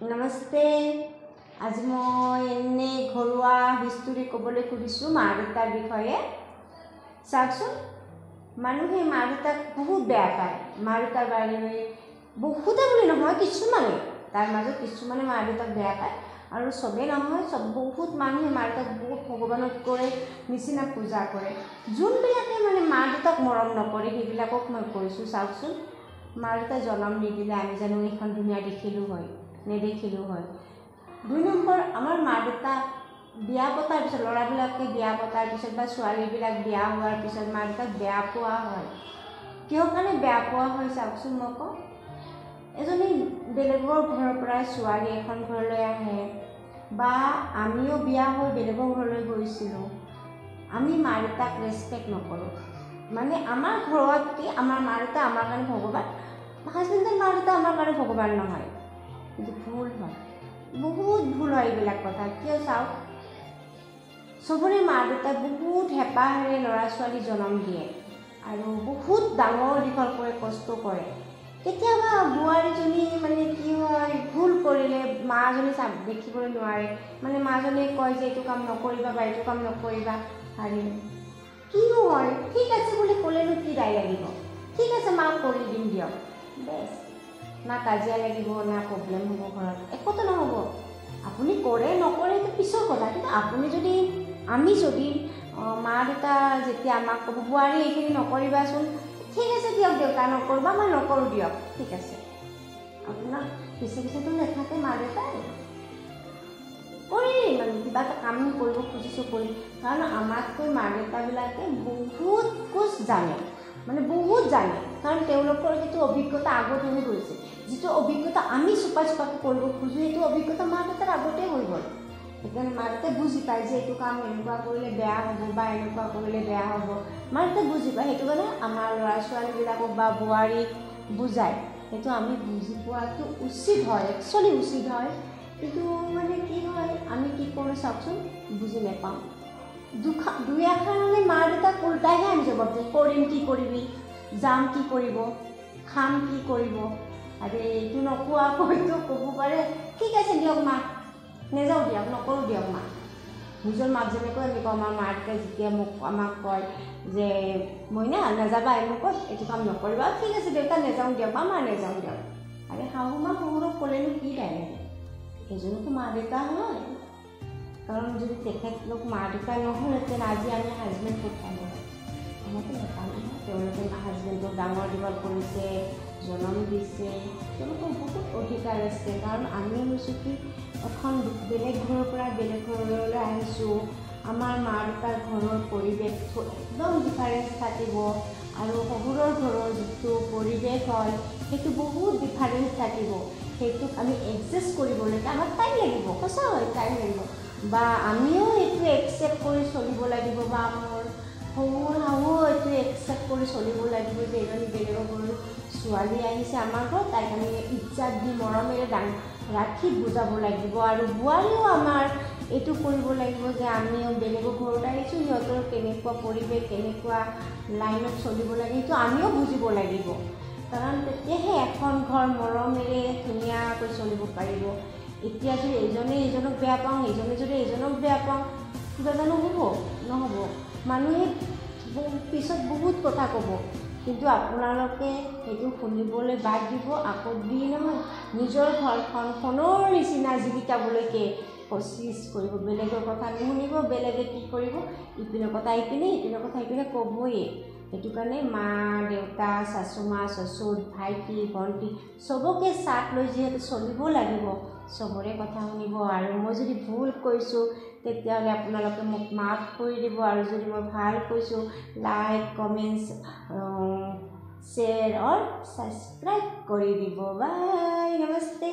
নমস্তে। আজি মই এনে ঘৰুৱা হিষ্টৰী ক'বলৈ খুজিছোঁ মা দেউতাৰ বিষয়ে। চাওকচোন, মানুহে মা দেউতাক বহুত বেয়া পায়। মা দেউতাৰ বাহিৰে বহুতে বুলি নহয়, কিছুমানে, তাৰ মাজত কিছুমানে মা দেউতাক বেয়া পায় আৰু চবেই নহয়, বহুত মানুহে মা দেউতাক বহুত ভগৱানতকৈ নিচিনা পূজা কৰে। যোনবিলাকে মানে মা দেউতাক মৰম নকৰে সেইবিলাকক মই কৈছোঁ, চাওকচোন, মা দেউতাই জন্ম নিদিলে আমি জানো এইখন ধুনীয়া দেখিলোঁ হয়? নেদেখিলোঁ হয়। 2 নম্বৰ, আমাৰ মা দেউতা বিয়া পতাৰ পিছত, ল'ৰাবিলাকে বিয়া পতাৰ পিছত বা ছোৱালীবিলাক বিয়া হোৱাৰ পিছত মা দেউতাক বেয়া পোৱা হয়। কিহৰ কাৰণে বেয়া পোৱা হয় চাওকচোন, মই কওঁ। এজনী বেলেগৰ ঘৰৰ পৰা ছোৱালী এখন ঘৰলৈ আহে বা আমিও বিয়া হৈ বেলেগৰ ঘৰলৈ গৈছিলোঁ, আমি মা দেউতাক ৰেচপেক্ট নকৰোঁ। মানে আমাৰ ঘৰত কি, আমাৰ মা দেউতা আমাৰ কাৰণে ভগৱান, হাজবেণ্ডৰ মা দেউতা আমাৰ কাৰণে ভগৱান নহয়। কিন্তু ভুল হয়, বহুত ভুল হয় এইবিলাক কথা। কিয় চাওক, চবৰে মা দেউতাই বহুত হেঁপাহেৰে ল'ৰা ছোৱালী জন্ম দিয়ে আৰু বহুত ডাঙৰ দীঘল কৰে, কষ্ট কৰে। কেতিয়াবা বোৱাৰীজনী মানে কি হয়, ভুল কৰিলে মাজনী দেখিবলৈ নোৱাৰে, মানে মাজনীয়ে কয় যে এইটো কাম নকৰিবা বা এইটো কাম নকৰিবা, আৰু কিনো হয়, ঠিক আছে বুলি ক'লেনো কি দায় লাগিব, ঠিক আছে মাক কৰি দিম দিয়ক, বেছ। না কাজিয়া লাগিব, না প্ৰব্লেম হ'ব ঘৰত, একোতো নহ'ব। আপুনি কৰে নকৰে সেইটো পিছৰ কথা, কিন্তু আপুনি যদি, আমি যদি মা দেউতা যেতিয়া আমাক ক'ব বোৱাৰী এইখিনি নকৰিবাচোন, ঠিক আছে দিয়ক, দেউতা নকৰিবা, মই নকৰোঁ দিয়ক, ঠিক আছে। আপোনাক পিছে পিছেতো নাথাকে মা দেউতাই, কৰিম মানে কিবা এটা কাম কৰিব খুজিছোঁ কৰিম, কাৰণ আমাতকৈ মা দেউতাবিলাকে বহুত কোচ জানে, মানে বহুত জানে, কাৰণ তেওঁলোকৰ সেইটো অভিজ্ঞতা আগত হৈ গৈছে। যিটো অভিজ্ঞতা আমি চোপাকৈ কৰিব খোজোঁ, সেইটো অভিজ্ঞতা মা দেউতাৰ আগতেই হৈ গ'ল। সেইকাৰণে মা দেউতাই বুজি পায় যে এইটো কাম এনেকুৱা কৰিলে বেয়া হ'ব বা এনেকুৱা কৰিলে বেয়া হ'ব, মা দেউতাই বুজি পায়। সেইটো কাৰণে আমাৰ ল'ৰা ছোৱালীবিলাকক বা বোৱাৰীক বুজায়, সেইটো আমি বুজি পোৱাটো উচিত হয়, একচুৱেলি উচিত হয়। কিন্তু মানে কি হয়, আমি কি কৰোঁ চাওকচোন, বুজি নাপাওঁ। 2 আখৰ মানে মা দেউতাক উল্টাইহে আমি জবাব দিওঁ, কৰিম কি কৰিবি, যাম কি কৰিব, খাম কি কৰিব, আৰু এইটো নোকোৱাকৈতো ক'ব পাৰে ঠিক আছে দিয়ক মা, নেযাওঁ দিয়ক, নকৰোঁ দিয়ক মা। নিজৰ মাক যেনেকৈ আমি কওঁ, আমাৰ মা দেউতাই যেতিয়া আমাক কয় যে মইনা নাযাবা এনেকৈ, এইটো কাম নকৰিবা, ঠিক আছে দেউতা নেযাওঁ দিয়ক বা মা নেযাওঁ দিয়ক। আৰে শাহু মা শহুৰক ক'লেনো কি দায় লাগে, সেইজনতো মা দেউতা হয়। কাৰণ যদি তেখেতলোক মা দেউতা নহ'লহেঁতেন আজি আমি হাজবেণ্ড ক'ত পালোঁ হয়, আমাকো নাপালোঁ নহয়। তেওঁলোকে হাজবেণ্ডক ডাঙৰ দীঘল কৰিছে, জন্ম দিছে, তেওঁলোকৰ বহুত অধিকাৰ আছে। কাৰণ আমি হৈছোঁ কি, এখন বেলেগ ঘৰৰ পৰা বেলেগ ঘৰলৈ আহিছোঁ, আমাৰ মা দেউতাৰ ঘৰৰ পৰিৱেশটো একদম ডিফাৰেঞ্চ থাকিব, আৰু শহুৰৰ ঘৰৰ যিটো পৰিৱেশ হয় সেইটো বহুত ডিফাৰেঞ্চ থাকিব। সেইটোক আমি এডজাষ্ট কৰিবলৈকে আমাক টাইম লাগিব, সঁচা হয়, টাইম লাগিব, বা আমিও এইটো একচেপ্ট কৰি চলিব লাগিব, বা আমাৰ শহুৰ শাহুও এইটো একচেপ্ট কৰি চলিব লাগিব যে এজনী বেলেগৰ ঘৰৰ ছোৱালী আহিছে আমাৰ ঘৰত, তাইক আমি ইজ্জত দি মৰমেৰে ৰাখি বুজাব লাগিব। আৰু বোৱাৰীও আমাৰ এইটো কৰিব লাগিব যে আমিও বেলেগৰ ঘৰত আহিছোঁ, সিহঁতৰ কেনেকুৱা পৰিৱেশ, কেনেকুৱা লাইনত চলিব লাগে, সেইটো আমিও বুজিব লাগিব। কাৰণ তেতিয়াহে এখন ঘৰ মৰমেৰে ধুনীয়াকৈ চলিব পাৰিব। এতিয়া যদি এজনে এজনক বেয়া পাওঁ, সেইজনে যদি এজনক বেয়া পাওঁ, কিবা জানো হ'ব? নহ'ব। মানুহে পিছত বহুত কথা ক'ব, কিন্তু আপোনালোকে সেইটো শুনিবলৈ বাদ দিব, আকৌ দি নহয় নিজৰ ঘৰখন সোণৰ নিচিনা জিলিকাবলৈকে কোচিছ কৰিব। বেলেগৰ কথা নুশুনিব, বেলেগে কি কৰিব, ইপিনৰ কথা ইপিনে, ইপিনৰ কথা ইপিনে ক'বয়ে। সেইটো কাৰণে মা দেউতা, শাশুমা শ্বশুৰ, ভাইটি ভণ্টি চবকে চাথ লৈ যিহেতু চলিব লাগিব, চবৰে কথা শুনিব। আৰু মই যদি ভুল কৈছোঁ তেতিয়াহ'লে আপোনালোকে মোক মাফ কৰি দিব, আৰু যদি মই ভাল কৈছোঁ লাইক, কমেণ্টছ, শ্বেয়াৰ আৰু ছাবস্ক্ৰাইব কৰি দিব। বাই, নমস্তে।